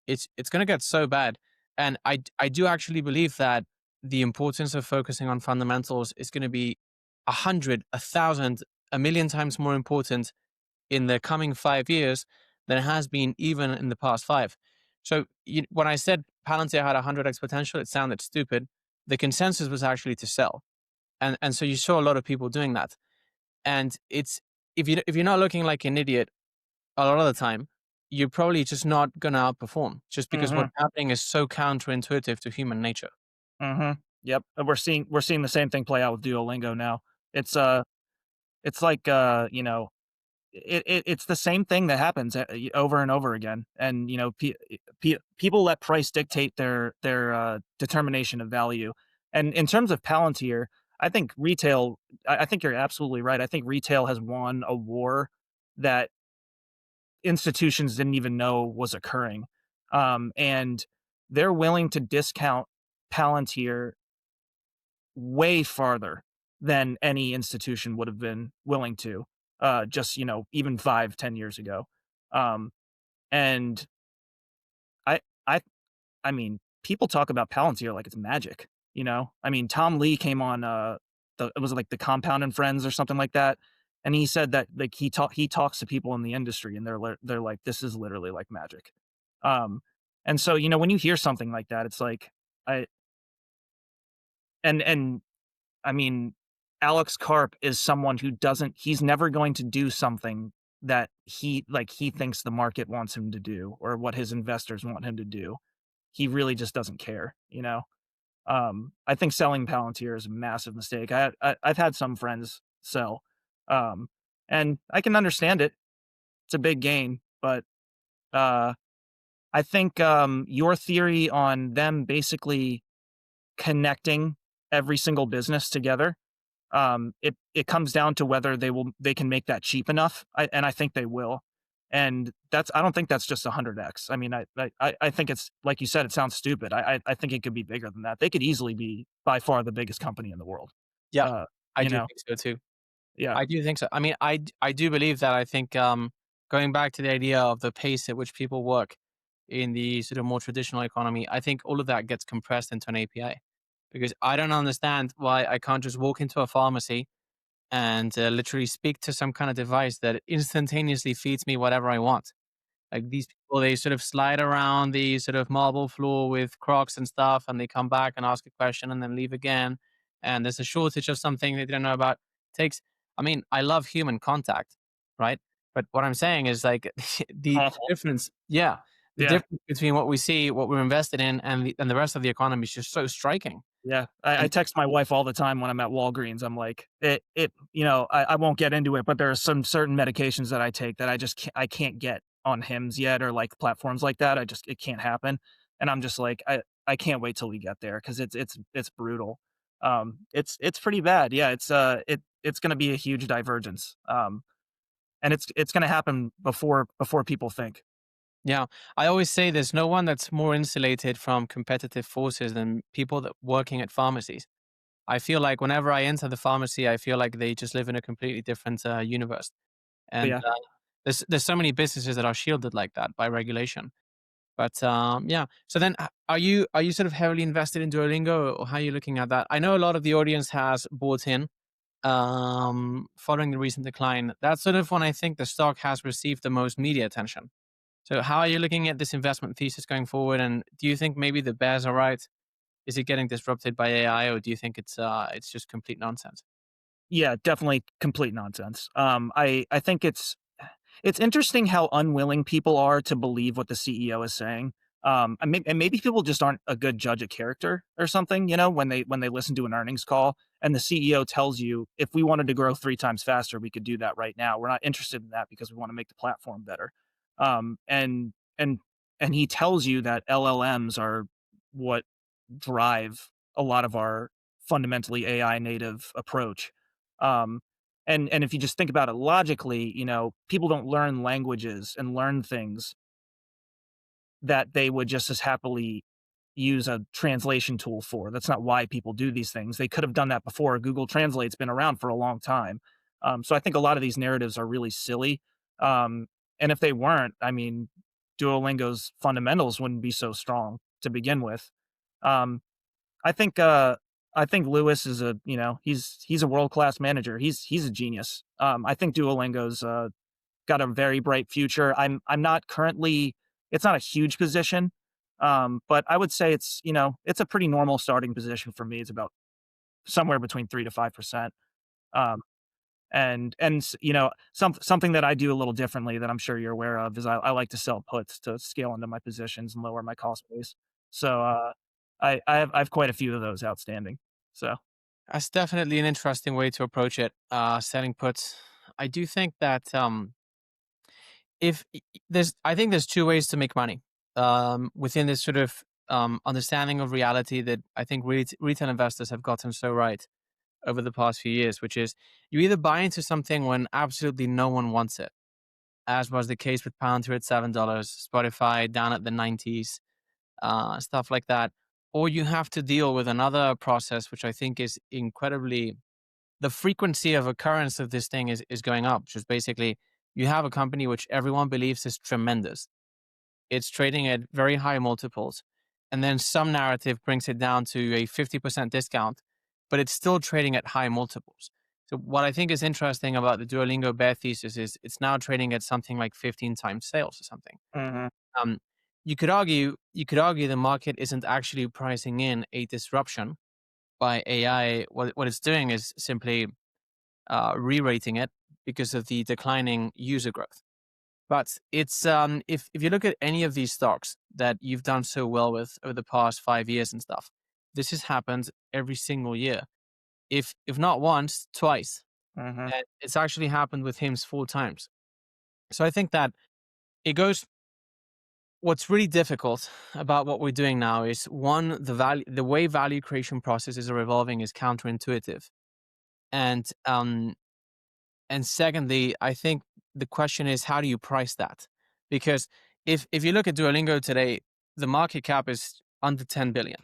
It's going to get so bad, and I do actually believe that the importance of focusing on fundamentals is going to be 100, 1,000, a million times more important in the coming 5 years than it has been even in the past five. So when I said Palantir had 100x potential, it sounded stupid. The consensus was actually to sell, and so you saw a lot of people doing that. And it's if you're not looking like an idiot a lot of the time, you're probably just not gonna outperform just because what's Mhm. happening is so counterintuitive to human nature. Mhm. Yep, and we're seeing the same thing play out with Duolingo now. It's, it's like, it's the same thing that happens, over and over again, and, people let price dictate their determination of value, and in terms of Palantir, I think retail I think you're absolutely right. I think retail has won a war that institutions didn't even know was occurring, and they're willing to discount Palantir way farther than any institution would have been willing to, just, even 5, 10 years ago. Um, and I I I mean, people talk about Palantir like it's magic, you know? I mean, Tom Lee came on, it was like the Compound and Friends or something like that, and he said that, like, he talks to people in the industry, and they're like, "This is literally like magic." Um, and so, when you hear something like that, it's like, I and I mean, Alex Karp is someone who doesn't he's never going to do something that he thinks the market wants him to do or what his investors want him to do. He really just doesn't care, you know? I think selling Palantir is a massive mistake. I've had some friends sell, um, and I can understand it. It's a big gain, but, uh, I think, your theory on them basically connecting every single business together, it comes down to whether they can make that cheap enough, and I think they will. And I don't think that's just 100x. I mean, I think it's like you said, it sounds stupid. I think it could be bigger than that. They could easily be by far the biggest company in the world. Yeah, Uh, I you do know, think so too. yeah, I do think so. I mean, I do believe that. I think going back to the idea of the pace at which people work in the sort of more traditional economy, I think all of that gets compressed into an API because I don't understand why I can't just walk into a pharmacy and literally speak to some kind of device that instantaneously feeds me whatever I want. Like these people, they sort of slide around the sort of marble floor with Crocs and stuff, and they come back and ask a question and then leave again. And there's a shortage of something they didn't know about. Takes, I mean, I love human contact, right? But what I'm saying is like the awful. difference, yeah, the Yeah, difference between what we see, what we're invested in, and the rest of the economy is just so striking. yeah. I And text my wife all the time when I'm at Walgreens. I'm like, I won't get into it, but there are some certain medications that I take that I can't get on Hims yet or like platforms like that. It can't happen. And I'm just like, I can't wait till we get there because it's brutal. It's pretty bad. Yeah, it's going to be a huge divergence. And it's going to happen before people think. yeah, I always say there's no one that's more insulated from competitive forces than people that working at pharmacies. I feel like whenever I enter the pharmacy, I feel like they just live in a completely different universe. But And yeah. there's so many businesses that are shielded like that by regulation. But yeah, so then are you sort of heavily invested in Duolingo, or how are you looking at that? I know a lot of the audience has bought in following the recent decline. That's sort of when I think the stock has received the most media attention. So how are you looking at this investment thesis going forward? And do you think maybe the bears are right? Is it getting disrupted by AI, or do you think it's just complete nonsense? Yeah, definitely complete nonsense. I think it's interesting how unwilling people are to believe what the CEO is saying. And maybe people just aren't a good judge of character or something, when they listen to an earnings call and the CEO tells you if we wanted to grow 3 times faster, we could do that right now. We're not interested in that because we want to make the platform better. Um, and and and he tells you that LLMs are what drive a lot of our fundamentally AI native approach. Um, and if you just think about it logically, people don't learn languages and learn things that they would just as happily use a translation tool for. That's not why people do these things. They could have done that before. Google Translate's been around for a long time. So I think a lot of these narratives are really silly. Um, and if they weren't, I mean, Duolingo's fundamentals wouldn't be so strong to begin with. Um, I think I think Lewis is he's a world class manager. He's a genius. I think Duolingo's got a very bright future. I'm not currently it's not a huge position. But I would say it's a pretty normal starting position for me. It's about somewhere between 3 to 5%. Um, something that I do a little differently that I'm sure you're aware of is I like to sell puts to scale into my positions and lower my cost base. So I have quite a few of those outstanding. So That's definitely an interesting way to approach it. Selling puts. I do think that if there's, I think there's two ways to make money within this sort of understanding of reality that I think retail investors have gotten so right over the past few years, which is you either buy into something when absolutely no one wants it, as was the case with Palantir at $7, Spotify down at the 90s, stuff like that, or you have to deal with another process, which I think is incredibly, the frequency of occurrence of this thing is going up, which is basically you have a company which everyone believes is tremendous. It's trading at very high multiples. And then some narrative brings it down to a 50% discount, but it's still trading at high multiples. So what I think is interesting about the Duolingo bear thesis is it's now trading at something like 15 times sales or something. mhm, Um, you could argue the market isn't actually pricing in a disruption by AI. What it's doing is simply re-rating it because of the declining user growth. But it's if you look at any of these stocks that you've done so well with over the past 5 years and stuff, this has happened every single year. If not once, twice. mhm, And it's actually happened with him 4 times. So I think that it goes. What's really difficult about what we're doing now is one, the way value creation processes are evolving is counterintuitive, and secondly, I think the question is how do you price that? Because if you look at Duolingo today, the market cap is under 10 billion,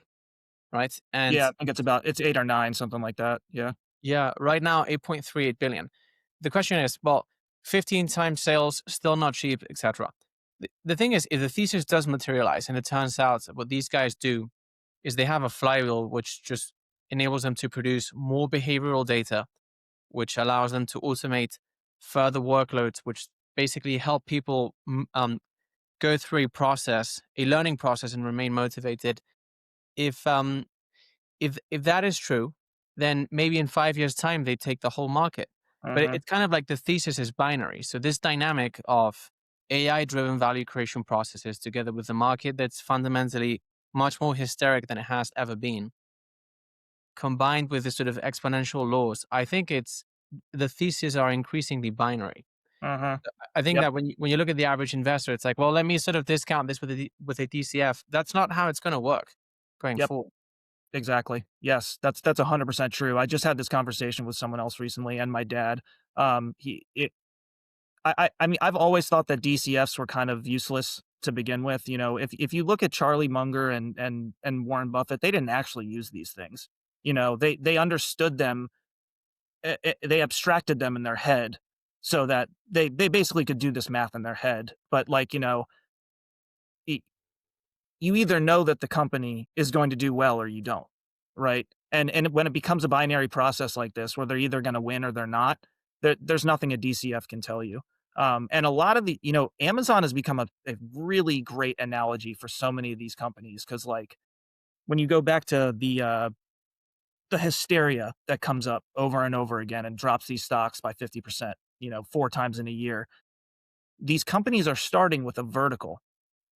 right? And yeah, I think it's 8 or 9, something like that. Yeah, yeah, right now 8.38 billion. The question is, well, 15 times sales, still not cheap, etc. The thing is, if the thesis does materialize and it turns out that what these guys do is they have a flywheel which just enables them to produce more behavioral data, which allows them to automate further workloads, which basically help people go through a learning process, and remain motivated. If if that is true, then maybe in 5 years' time they take the whole market. But mhm, it's kind of like the thesis is binary. So this dynamic of AI-driven value creation processes together with the market that's fundamentally much more hysteric than it has ever been, combined with the sort of exponential laws, I think it's the theses are increasingly binary. mhm. I think Yep, that when you look at the average investor, it's like, well, let me sort of discount this with with a DCF. That's not how it's going to work going yep, forward. exactly. Yes, that's 100% true. I just had this conversation with someone else recently and my dad. He it I mean, I've always thought that DCFs were kind of useless to begin with. You know, if you look at Charlie Munger and Warren Buffett, they didn't actually use these things. You know, they understood them, they abstracted them in their head so that they basically could do this math in their head. But like, you know, y- you either know that the company is going to do well or you don't, right? And when it becomes a binary process like this, where they're either going to win or they're not, there's nothing a DCF can tell you. And a lot of the, you know, Amazon has become a really great analogy for so many of these companies because, like, when you go back to the hysteria that comes up over and over again and drops these stocks by 50%, you know, 4 times in a year, these companies are starting with a vertical,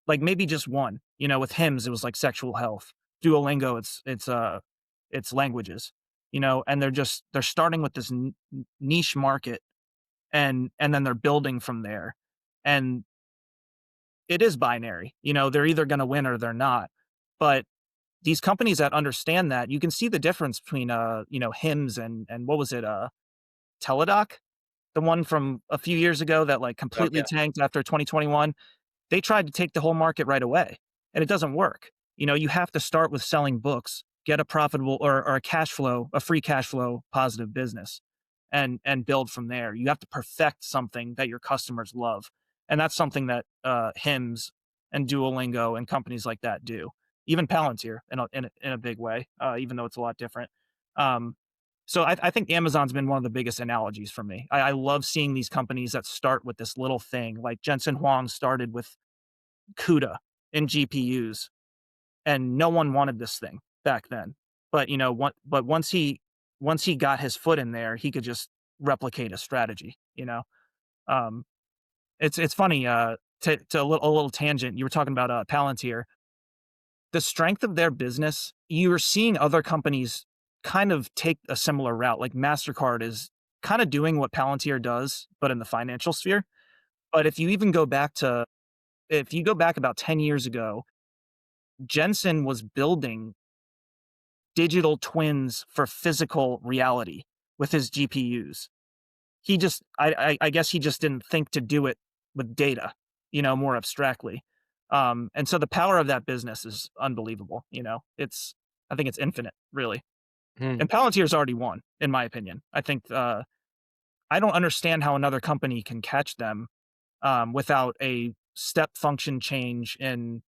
like maybe just one. You know, with hymns, it was like sexual health. Duolingo, it's languages. You know, and they're starting with this niche market, and then they're building from there. And it is binary. You know, they're either going to win or they're not. But these companies that understand that, you can see the difference between you know, hymns and what was it, Teladoc, the one from a few years ago that like Yep, completely yeah. tanked after 2021. They tried to take the whole market right away, and it doesn't work. You know, you have to start with selling books, get a profitable or a free cash flow positive business, and build from there. You have to perfect something that your customers love, and that's something that Hims and Duolingo and companies like that do. Even Palantir in a big way, even though it's a lot different. Um, so I think Amazon's been one of the biggest analogies for me. I love seeing these companies that start with this little thing, like Jensen Huang started with CUDA in GPUs, and no one wanted this thing back then. But you know, but once he got his foot in there, he could just replicate a strategy. You know, um, it's funny. To a little tangent, you were talking about Palantir. the strength of their business, you're seeing other companies kind of take a similar route. Like MasterCard is kind of doing what Palantir does, but in the financial sphere. But if you go back about 10 years ago, Jensen was building digital twins for physical reality with his GPUs. I guess he just didn't think to do it with data, more abstractly. And so the power of that business is unbelievable. I think it's infinite, really. Hmm. And Palantir's already won, in my opinion. I think I don't understand how another company can catch them without a step function change in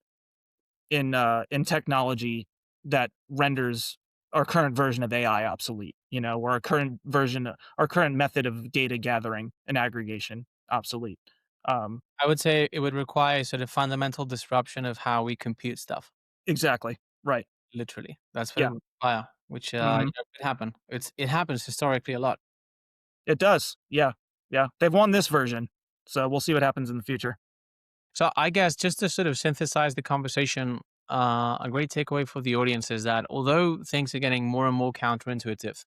technology that renders our current version of AI obsolete, or our current method of data gathering and aggregation obsolete. Um, I would say it would require sort of fundamental disruption of how we compute stuff. exactly. Right. Literally, that's what it Yeah. would require, which Hmm. could happen. It happens historically a lot. It does. Yeah. Yeah. They've won this version. So we'll see what happens in the future. So I guess just to sort of synthesize the conversation, a great takeaway for the audience is that although things are getting more and more counterintuitive,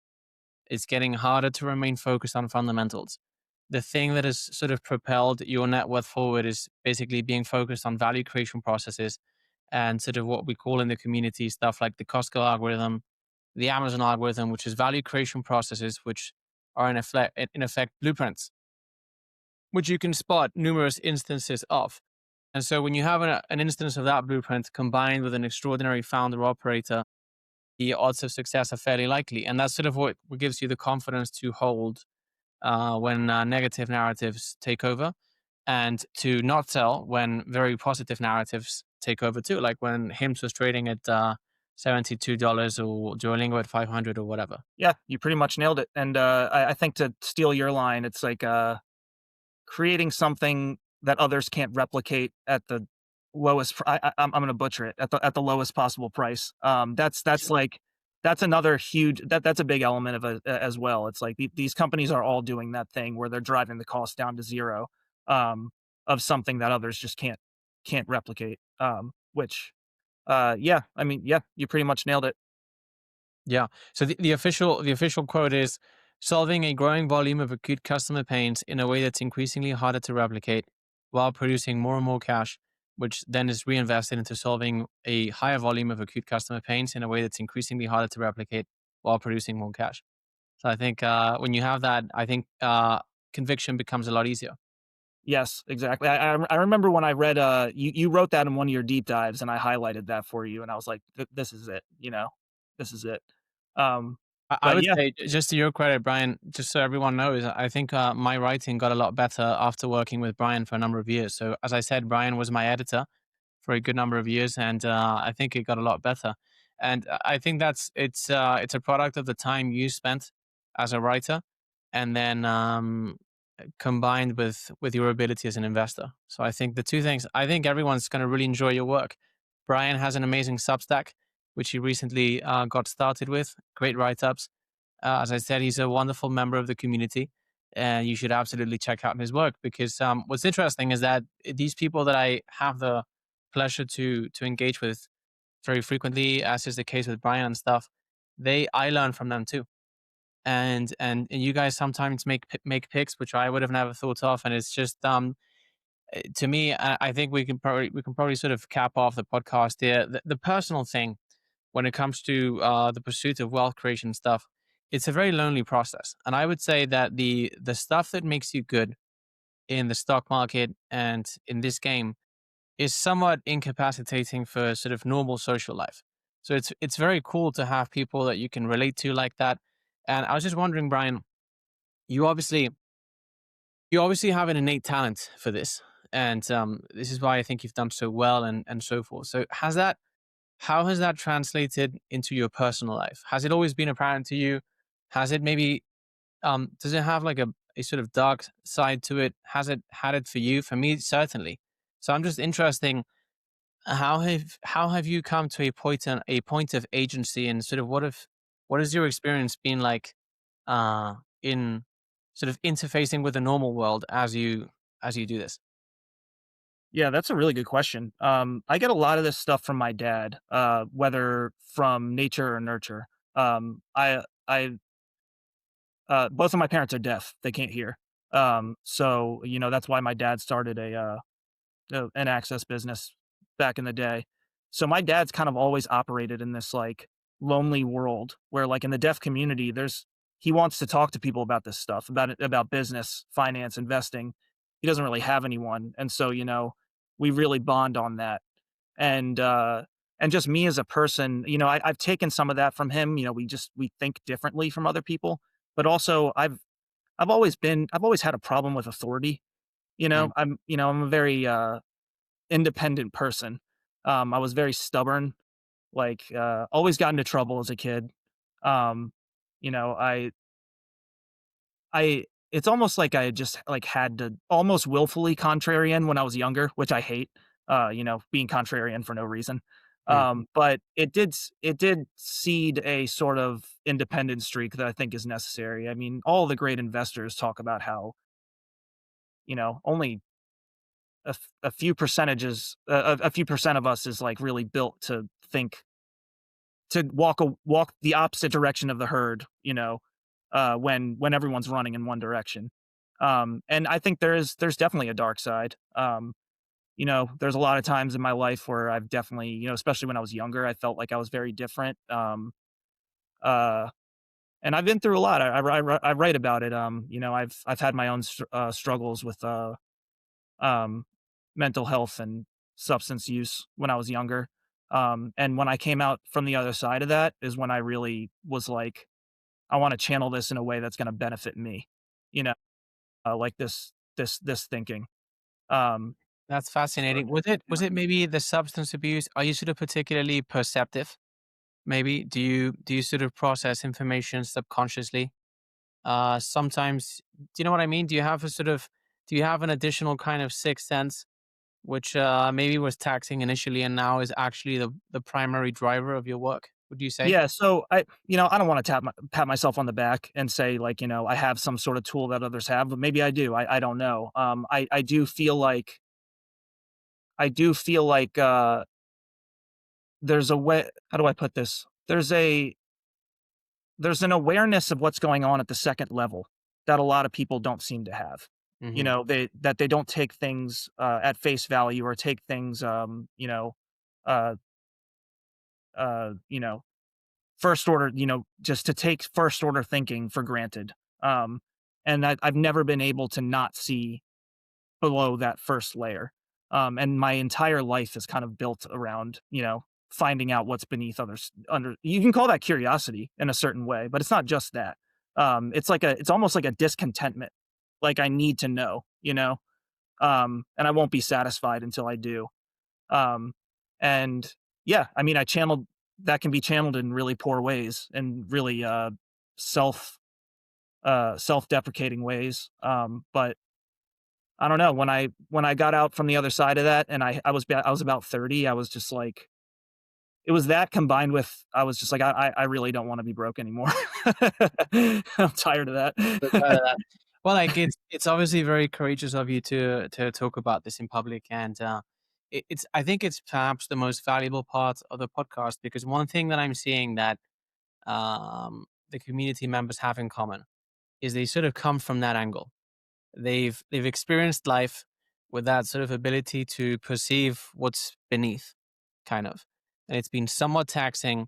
it's getting harder to remain focused on fundamentals. The thing that has sort of propelled your net worth forward is basically being focused on value creation processes and sort of what we call in the community stuff like the Costco algorithm, the Amazon algorithm, which is value creation processes, which are in effect blueprints, which you can spot numerous instances of. And so when you have an instance of that blueprint combined with an extraordinary founder operator, the odds of success are fairly likely. And that's sort of what gives you the confidence to hold when negative narratives take over and to not sell when very positive narratives take over too, like when HIMS was trading at $72 or Duolingo at 500 or whatever. Yeah. You pretty much nailed it. And I think to steal your line, it's like creating something that others can't replicate at the lowest I'm going to butcher it at the lowest possible price. That's another huge that's a big element of it as well. It's like these companies are all doing that thing where they're driving the cost down to zero um of something that others just can't replicate. Which yeah, I mean, yeah, you pretty much nailed it. Yeah. So the official quote is solving a growing volume of acute customer pains in a way that's increasingly harder to replicate while producing more and more cash, which then is reinvested into solving a higher volume of acute customer pains in a way that's increasingly harder to replicate while producing more cash. So I think when you have that, I think conviction becomes a lot easier. Yes, exactly. I remember when I read you wrote that in one of your deep dives and I highlighted that for you and I was like, This is it, this is it." Um, I but would yeah, say, just to your credit, Brian, just so everyone knows, I think my writing got a lot better after working with Brian for a number of years. So, as I said, Brian was my editor for a good number of years, and I think it got a lot better. And I think it's a product of the time you spent as a writer, and then combined with your ability as an investor. So I think the two things. I think everyone's going to really enjoy your work. Brian has an amazing Substack, which he recently got started with. Great write ups. As I said, he's a wonderful member of the community, and you should absolutely check out his work because what's interesting is that these people that I have the pleasure to engage with very frequently, as is the case with Brian and stuff, I learn from them too. And you guys sometimes make picks which I would have never thought of, and it's just to me, I think we can probably sort of cap off the podcast here. The personal thing when it comes to the pursuit of wealth creation stuff, it's a very lonely process. And I would say that the stuff that makes you good in the stock market and in this game is somewhat incapacitating for sort of normal social life. So it's very cool to have people that you can relate to like that. And I was just wondering, Brian, you obviously you obviously have an innate talent for this, and this is why I think you've done so well and so forth. So how has that translated into your personal life? Has it always been apparent to you? Has it maybe does it have like a sort of dark side to it? Has it had it for you? For me, certainly. So I'm just interesting. How have you come to a point of agency and sort of what has your experience been like in sort of interfacing with the normal world as you do this? Yeah, that's a really good question. I get a lot of this stuff from my dad, whether from nature or nurture. I both of my parents are deaf; they can't hear. So that's why my dad started an access business back in the day. So my dad's kind of always operated in this like lonely world where like in the deaf community, he wants to talk to people about this stuff, about business, finance, investing. He doesn't really have anyone. And so, we really bond on that. And just me as a person, I've taken some of that from him. We think differently from other people, but also I've always had a problem with authority. Mm. I'm a very independent person. I was very stubborn, like, always got into trouble as a kid. Um, you know, I it's almost like I just, like, had to almost willfully contrarian when I was younger, which I hate, being contrarian for no reason. Mm. But it did seed a sort of independent streak that I think is necessary. I mean, all the great investors talk about how, only a few percentages a few percent of us is, like, really built to think to walk the opposite direction of the herd, when everyone's running in one direction. And I think there's definitely a dark side. There's a lot of times in my life where I've definitely, especially when I was younger, I felt like I was very different. Uh, and I've been through a lot. I write about it. I've had my own struggles with um, mental health and substance use when I was younger. And when I came out from the other side of that is when I really was like, I want to channel this in a way that's going to benefit me, you know, like this thinking. Um, That's fascinating. Was it maybe the substance abuse? Are you sort of particularly perceptive? Maybe do you sort of process information subconsciously? Sometimes, do you know what I mean? Do you have an additional kind of sixth sense, which maybe was taxing initially and now is actually the primary driver of your work? Would you say? yeah. So I don't want to pat myself on the back and say like, I have some sort of tool that others have, but maybe I do. I don't know. I do feel like, there's a way, how do I put this? There's an awareness of what's going on at the second level that a lot of people don't seem to have. Hmm. They don't take things at face value or take things, uh, you know, first order, just to take first order thinking for granted. Um, and I've never been able to not see below that first layer. And my entire life is kind of built around, finding out what's beneath others under you can call that curiosity in a certain way, but it's not just that. It's almost like a discontentment. Like I need to know, and I won't be satisfied until I do. Um, and yeah, I mean, that can be channeled in really poor ways and really self self-deprecating ways. But I don't know, when I got out from the other side of that and I was about 30, I was just like it was that combined with I was just like, I really don't wanna be broke anymore. I'm tired of But, uh, that. Well, like it's obviously very courageous of you to talk about this in public, and it's I think it's perhaps the most valuable part of the podcast because one thing that I'm seeing that the community members have in common is they sort of come from that angle. They've experienced life with that sort of ability to perceive what's beneath, kind of, and it's been somewhat taxing,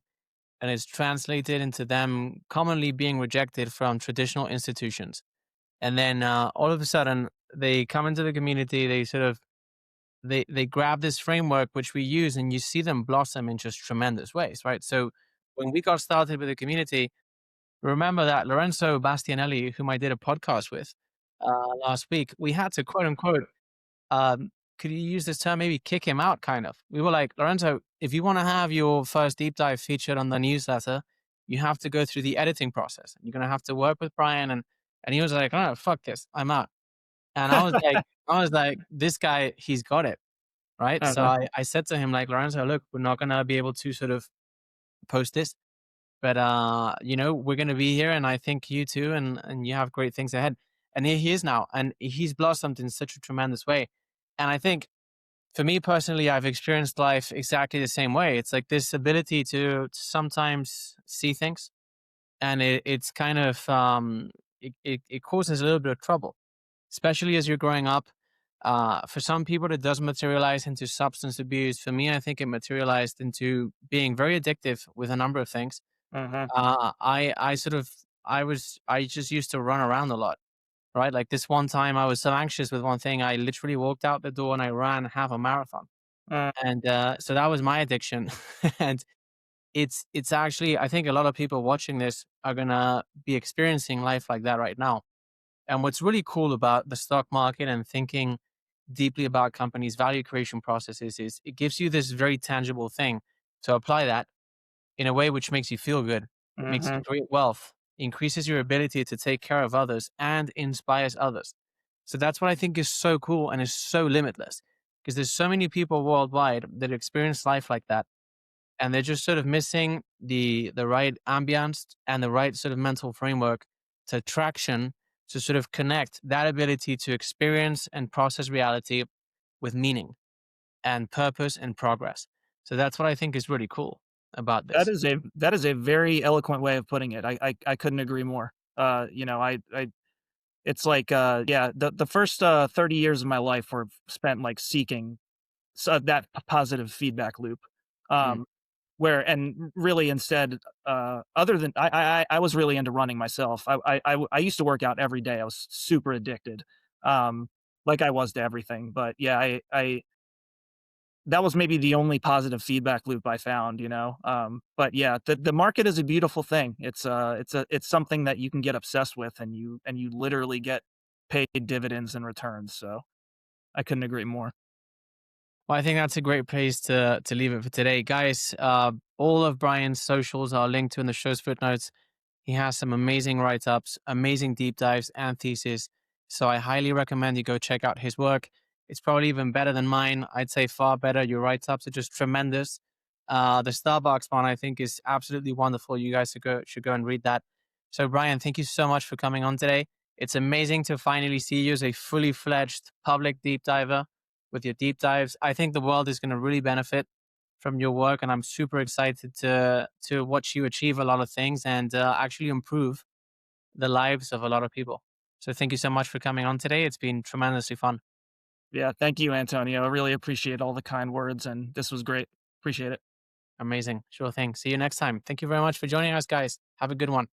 and it's translated into them commonly being rejected from traditional institutions. And then all of a sudden, they come into the community. They sort of they grab this framework which we use, and you see them blossom in just tremendous ways, right? So when we got started with the community, remember that Lorenzo Bastianelli, whom I did a podcast with last week, we had to quote unquote, could you use this term? Maybe kick him out, kind of. We were like, Lorenzo, if you want to have your first deep dive featured on the newsletter, you have to go through the editing process. You're gonna have to work with Brian, and he was like, oh, fuck this, I'm out. And I was like, this guy, he's got it, right? So Uh-huh. I said to him, like, Lorenzo, look, we're not gonna be able to sort of post this, but we're gonna be here, and I think you too, and you have great things ahead. And here he is now, and he's blossomed in such a tremendous way. And I think For me personally, I've experienced life exactly the same way. It's like this ability to sometimes see things, and it's kind of it causes a little bit of trouble, especially as you're growing up. For some people, it does materialize into substance abuse. For me, I think it materialized into being very addictive with a number of things. Hmm. I sort of I just used to run around a lot, right? Like this one time, I was so anxious with one thing, I literally walked out the door and I ran half a marathon, and so that was my addiction. And it's actually, I think a lot of people watching this are gonna be experiencing life like that right now. And what's really cool about the stock market and thinking deeply about companies' value creation processes is it gives you this very tangible thing to apply that in a way which makes you feel good, makes you Hmm. create wealth, increases your ability to take care of others, and inspires others. So that's what I think is so cool and is so limitless, because there's so many people worldwide that experience life like that, and they're just sort of missing the right ambience and the right sort of mental framework to traction to sort of connect that ability to experience and process reality with meaning and purpose and progress. So that's what I think is really cool about That this. is a very eloquent way of putting it. I couldn't agree more. I it's like yeah, the first 30 years of my life were spent like seeking that positive feedback loop. Mm. Um, where and really instead, other than I was really into running myself. I used to work out every day. I was super addicted, um, like I was to everything. But yeah, I that was maybe the only positive feedback loop I found, you know? But yeah, the market is a beautiful thing. It's something that you can get obsessed with and you literally get paid dividends and returns. So I couldn't agree more. Well, I think that's a great place to leave it for today, guys. All of Brian's socials are linked to in the show's footnotes. He has some amazing write ups, amazing deep dives, and theses. So I highly recommend you go check out his work. It's probably even better than mine. I'd say far better. Your write ups are just tremendous. The Starbucks one, I think, is absolutely wonderful. You guys should go and read that. So, Brian, thank you so much for coming on today. It's amazing to finally see you as a fully fledged public deep diver with your deep dives. I think the world is going to really benefit from your work, and I'm super excited to watch you achieve a lot of things and actually improve the lives of a lot of people. So thank you so much for coming on today. It's been tremendously fun. Yeah, thank you, Antonio. I really appreciate all the kind words, and this was great. Appreciate it. Amazing. Sure thing. See you next time. Thank you very much for joining us, guys. Have a good one.